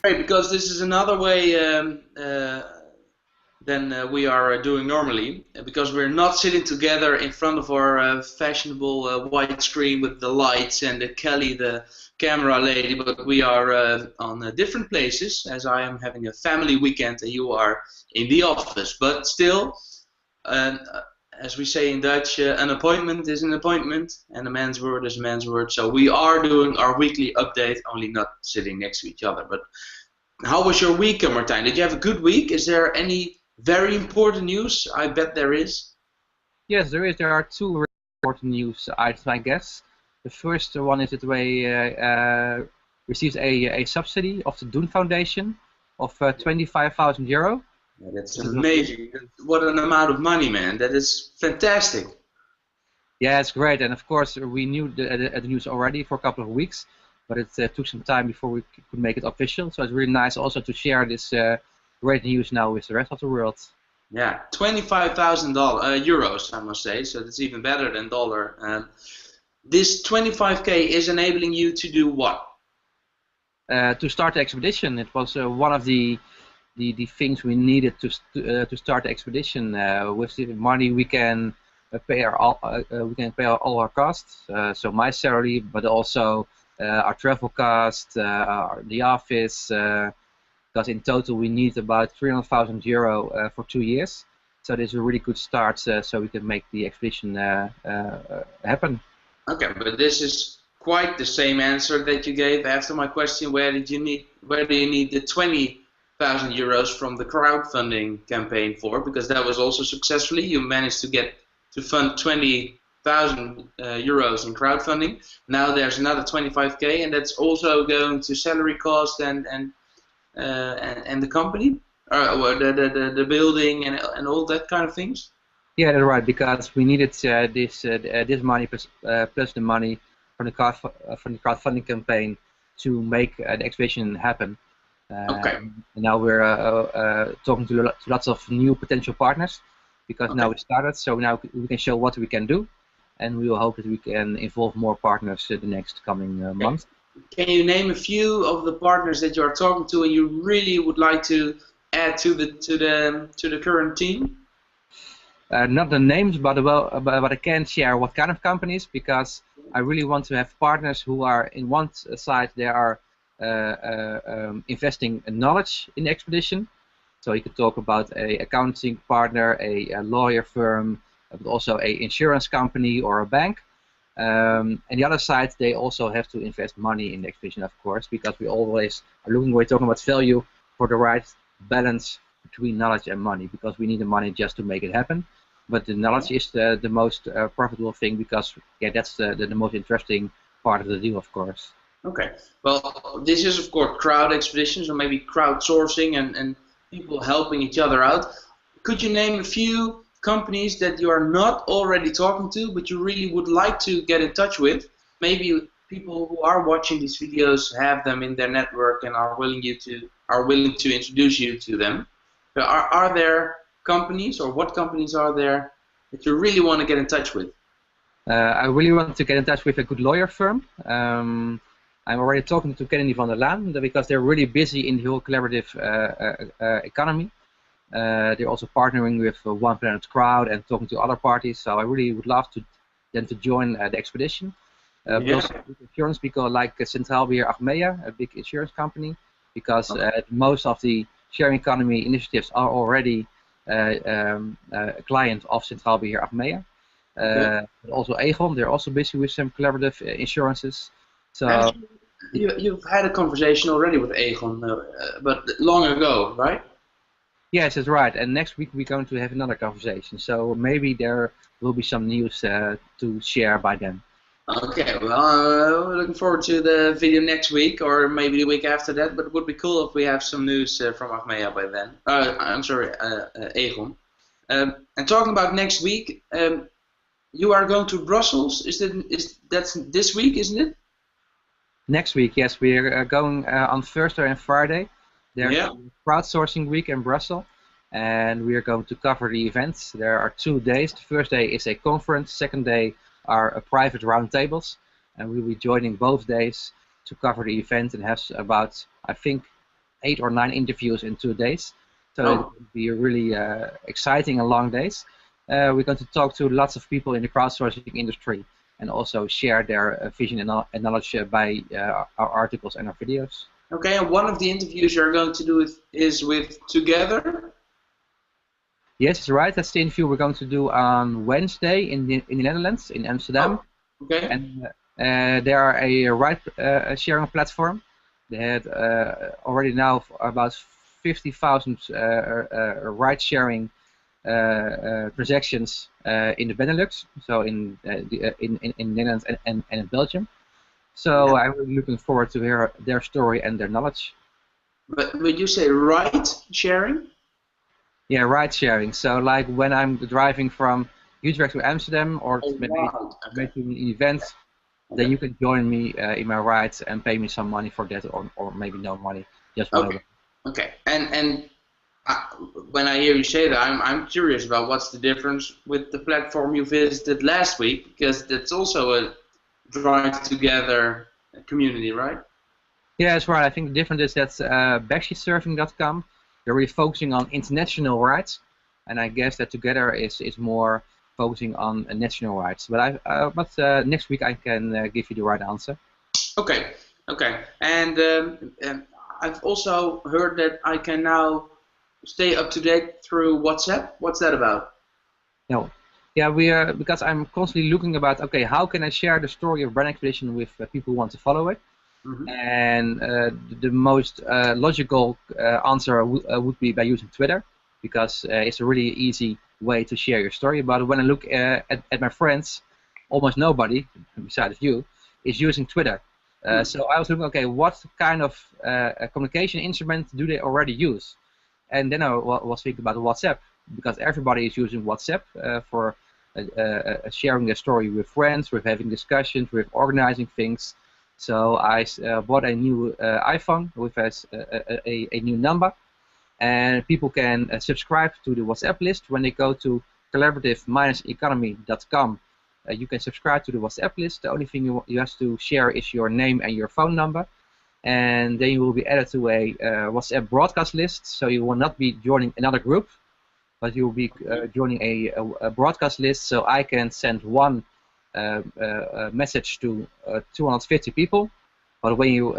great because this is another way than we are doing normally, because we're not sitting together in front of our fashionable white screen with the lights and Kelly, the camera lady, but we are on different places, as I am having a family weekend and you are in the office. But still, as we say in Dutch, an appointment is an appointment, and a man's word is a man's word. So we are doing our weekly update, only not sitting next to each other. But how was your week, Martijn? Did you have a good week? Is there any very important news? I bet there is. Yes, there is. There are two very important news items, I guess. The first one is that we received a subsidy of the Doen Foundation of €25,000. Yeah, that's amazing. What an amount of money, man. That is fantastic. Yeah, it's great. And of course, we knew the news already for a couple of weeks, but it took some time before we could make it official. So it's really nice also to share this great news now with the rest of the world. Yeah, €25,000, I must say. So that's even better than dollar. This 25K is enabling you to do what? To start the expedition. It was one of the things we needed to start the expedition. With the money we can pay all our costs. So my salary, but also our travel cost, the office. Because in total we need about €300,000 for 2 years. So this is a really good start, so we can make the expedition happen. Okay, but this is quite the same answer that you gave after my question. Where do you need the €20,000 from the crowdfunding campaign for? Because that was also successfully. You managed to fund €20,000 in crowdfunding. Now there's another 25K, and that's also going to salary cost and the company, the building and all that kind of things. Yeah, that's right. Because we needed this money plus the money from the crowdfunding campaign to make the expedition happen. Okay. Now we're talking to lots of new potential partners, because now we started. So now we can show what we can do, and we will hope that we can involve more partners the next coming months. Can you name a few of the partners that you are talking to and you really would like to add to the current team? Not the names, but I can share what kind of companies, because I really want to have partners who are, in one side, they are investing in knowledge in the expedition. So you could talk about a accounting partner, a lawyer firm, but also a insurance company or a bank. And the other side, they also have to invest money in the expedition, of course, because we always are we're talking about value for the right balance between knowledge and money, because we need the money just to make it happen. But the knowledge is the most profitable thing, because that's the most interesting part of the deal, of course. Okay. Well, this is of course crowd expeditions, or maybe crowdsourcing and people helping each other out. Could you name a few companies that you are not already talking to, but you really would like to get in touch with? Maybe people who are watching these videos have them in their network and are willing to introduce you to them. Are there companies, or what companies are there that you really want to get in touch with? I really want to get in touch with a good lawyer firm. I'm already talking to Kennedy van der Laan, because they're really busy in the whole collaborative economy. They're also partnering with One Planet Crowd and talking to other parties. So I really would love them to join the expedition. But also insurance people like Centraal Beheer Achmea, a big insurance company, because most of the sharing economy initiatives are already a client of Centraal Beheer Achmea. But also Aegon, they're also busy with some collaborative insurances. So you've had a conversation already with Aegon, but long ago, right? Yes, that's right. And next week we're going to have another conversation. So maybe there will be some news to share by then. Okay, well, we're looking forward to the video next week, or maybe the week after that. But it would be cool if we have some news from Achmea by then. I'm sorry, Aegon. And talking about next week, you are going to Brussels. That's this week, isn't it? Next week, yes. We are going on Thursday and Friday. There's a crowdsourcing week in Brussels, and we are going to cover the events. There are 2 days. The first day is a conference. Second day are private roundtables, and we'll be joining both days to cover the event and have about, I think, 8 or 9 interviews in 2 days. So it will be really exciting and long days. We're going to talk to lots of people in the crowdsourcing industry and also share their vision and knowledge by our articles and our videos. Okay, and one of the interviews you're going to do is with Together? Yes, that's right. That's the interview we're going to do on Wednesday in the Netherlands, in Amsterdam. Oh, okay. And they are a ride sharing platform. They had already now about 50,000 ride sharing transactions in the Benelux, so in Netherlands and in Belgium. So I'm really looking forward to hear their story and their knowledge. But would you say ride sharing? Yeah, ride sharing. So like when I'm driving from Utrecht to Amsterdam or maybe to an event, then you can join me in my rides and pay me some money for that, or maybe no money, just whatever. Okay. And when I hear you say that, I'm curious about what's the difference with the platform you visited last week, because that's also a Drive Together community, right? Yeah, that's right. I think the difference is that backseatsurfing.com, they're really focusing on international rides, and I guess that Together is more focusing on national rides. But next week I can give you the right answer. Okay. And I've also heard that I can now stay up to date through WhatsApp. What's that about? No. Yeah, because I'm constantly looking about, okay, how can I share the story of Brand Expedition with people who want to follow it? Mm-hmm. And the most logical answer would be by using Twitter, because it's a really easy way to share your story. But when I look at my friends, almost nobody, besides you, is using Twitter. So I was looking, okay, what kind of communication instrument do they already use? And then I was thinking about WhatsApp, because everybody is using WhatsApp for sharing their story with friends, with having discussions, with organizing things. So I bought a new iPhone with a new number, and people can subscribe to the WhatsApp list when they go to collaborative-economy.com. You can subscribe to the WhatsApp list. The only thing you have to share is your name and your phone number, and then you will be added to a WhatsApp broadcast list. So you will not be joining another group, but you will be joining a broadcast list. So I can send one message to 250 people, but when you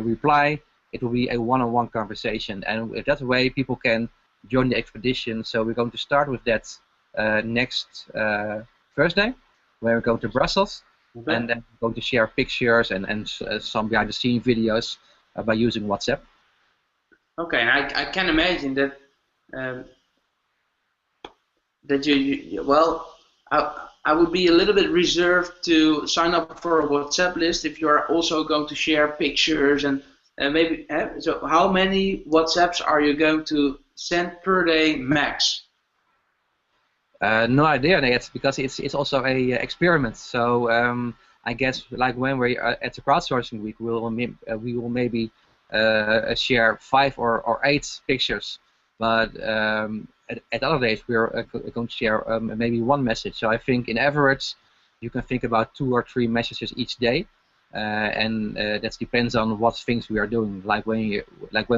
reply, it will be a one-on-one conversation, and that way people can join the expedition. So we're going to start with that next Thursday, where we go to Brussels, and then we're going to share pictures and some behind-the-scene videos by using WhatsApp. Okay, and I can imagine that I would be a little bit reserved to sign up for a WhatsApp list if you are also going to share pictures and maybe. So how many WhatsApps are you going to send per day max? No idea yet, because it's also a experiment. So I guess like when we're at the crowdsourcing week, we will maybe share 5 or 8 pictures, but at other days we're going to share maybe 1 message. So I think in average you can think about 2 or 3 messages each day, and that depends on what things we are doing. Like when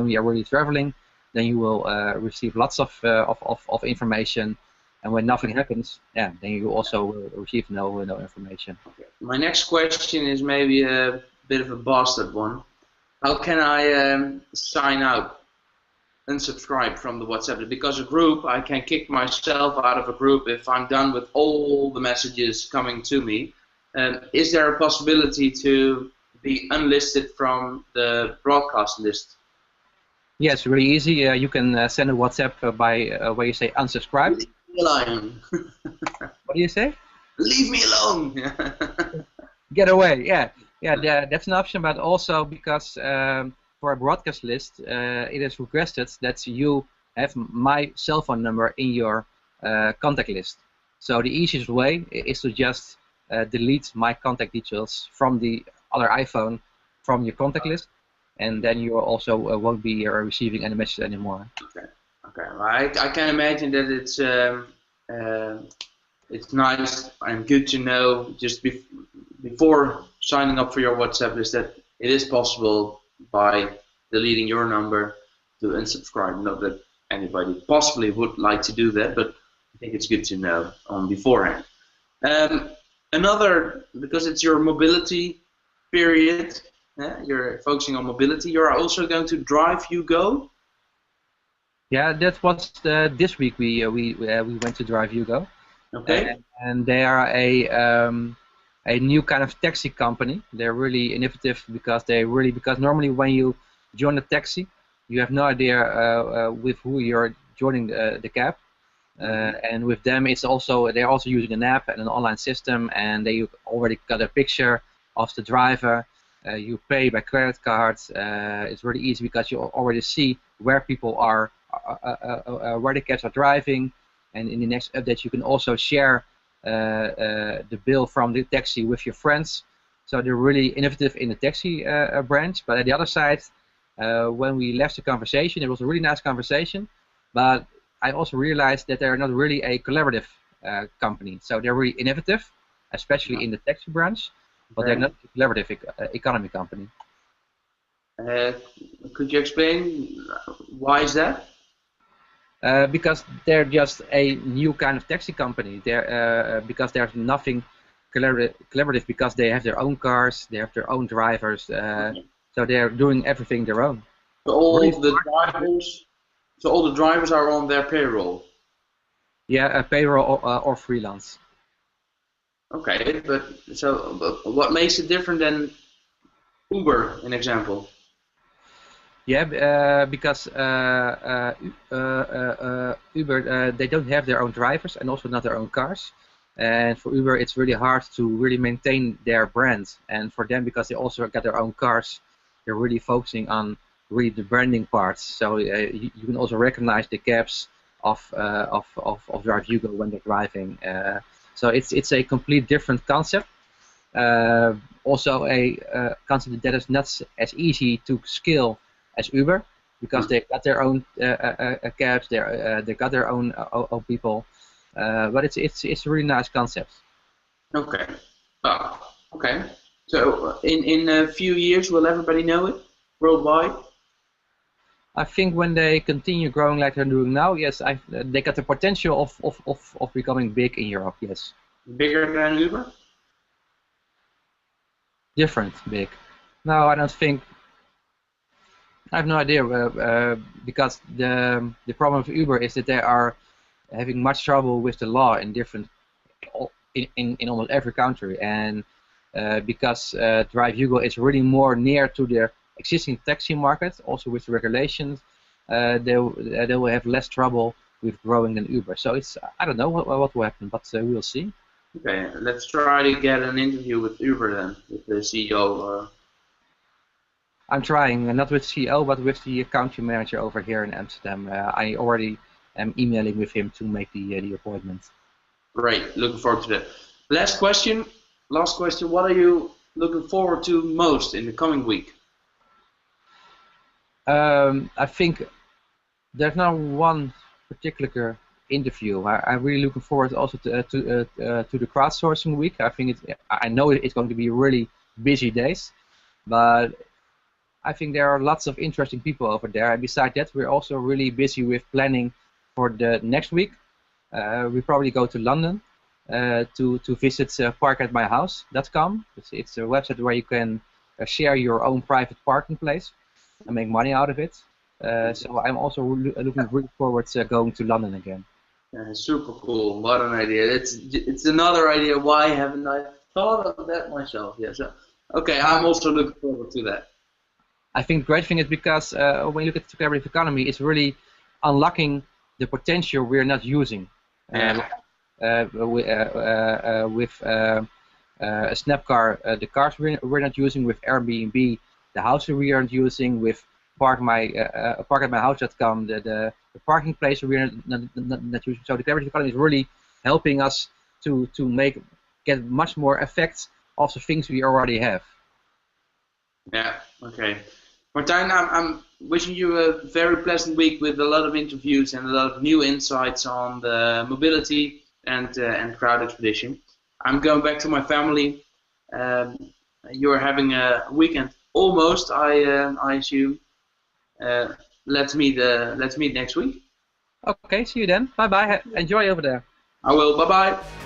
we are really traveling, then you will receive lots of information, and when nothing happens, then you also will receive no information. Okay. My next question is maybe a bit of a bastard one. How can I sign out? Unsubscribe from the WhatsApp? Because a group, I can kick myself out of a group if I'm done with all the messages coming to me. Is there a possibility to be unlisted from the broadcast list? Yes, really easy. You can send a WhatsApp by where you say unsubscribe. Leave me alone. What do you say? Leave me alone. Get away. Yeah, that's an option, but also because for a broadcast list, it is requested that you have my cell phone number in your contact list. So the easiest way is to just delete my contact details from the other iPhone from your contact list, and then you also won't be receiving any messages anymore. Okay. Well, I can imagine that it's nice and good to know just before signing up for your WhatsApp list that it is possible by deleting your number to unsubscribe. Not that anybody possibly would like to do that, but I think it's good to know on beforehand. Another, because it's your mobility period, you're focusing on mobility, you're also going to drive you go. Yeah, that was this week we went to Drive Hugo. Okay. And they are a new kind of taxi company. They're really innovative because normally when you join a taxi, you have no idea with who you're joining the cab. And with them, they're also using an app and an online system, and they already got a picture of the driver. You pay by credit cards. It's really easy because you already see where people are, where the cabs are driving, and in the next update you can also share the bill from the taxi with your friends. So they're really innovative in the taxi branch. But at the other side, when we left the conversation, it was a really nice conversation, but I also realized that they're not really a collaborative company. So they're really innovative, especially in the taxi branch, but they're not a collaborative economy company. Could you explain why is that? Because they're just a new kind of taxi company. Because there's nothing collaborative because they have their own cars, they have their own drivers, so they're doing everything their own. So all the drivers are on their payroll? Yeah, payroll or freelance. Okay, but what makes it different than Uber, an example? Yeah, because Uber, they don't have their own drivers and also not their own cars. And for Uber, it's really hard to really maintain their brand. And for them, because they also got their own cars, they're really focusing on really the branding parts. So you can also recognize the cabs of Drive Hugo when they're driving. So it's a complete different concept. Also a concept that is not as easy to scale as Uber, because they got their own cabs, they got their own people, but it's a really nice concept. Okay. Okay. So in a few years, will everybody know it worldwide? I think when they continue growing like they're doing now, yes, they got the potential of becoming big in Europe. Yes. Bigger than Uber? Different, big. No, I don't think. I have no idea because the problem with Uber is that they are having much trouble with the law in almost every country, and because Drive Hugo is really more near to the existing taxi market, also with the regulations, they will have less trouble with growing than Uber. So I don't know what will happen, but we will see. Okay, let's try to get an interview with Uber then, with the CEO. I'm trying, not with CEO, but with the country manager over here in Amsterdam. I already am emailing with him to make the appointment. Great, looking forward to that. Last question. What are you looking forward to most in the coming week? I think there's not one particular interview. I'm really looking forward also to the crowdsourcing week. I know it's going to be really busy days, but I think there are lots of interesting people over there. And besides that, we're also really busy with planning for the next week. We probably go to London to visit parkatmyhouse.com. It's a website where you can share your own private parking place and make money out of it. So I'm also looking really forward to going to London again. Super cool. What an idea. It's another idea. Why haven't I thought of that myself? Yeah, so, okay, I'm also looking forward to that. I think the great thing is because when you look at the collaborative economy, it's really unlocking the potential we're not using. With a Snapcar, the cars we're not using, with Airbnb, the houses we aren't using, with parkatmyhouse.com, the parking place we're not using. So the collaborative economy is really helping us to get much more effect of the things we already have. Yeah, okay. Martijn, I'm wishing you a very pleasant week with a lot of interviews and a lot of new insights on the mobility and crowd expedition. I'm going back to my family. You're having a weekend almost, I assume. let's meet next week. Okay, see you then. Bye bye. Enjoy over there. I will. Bye bye.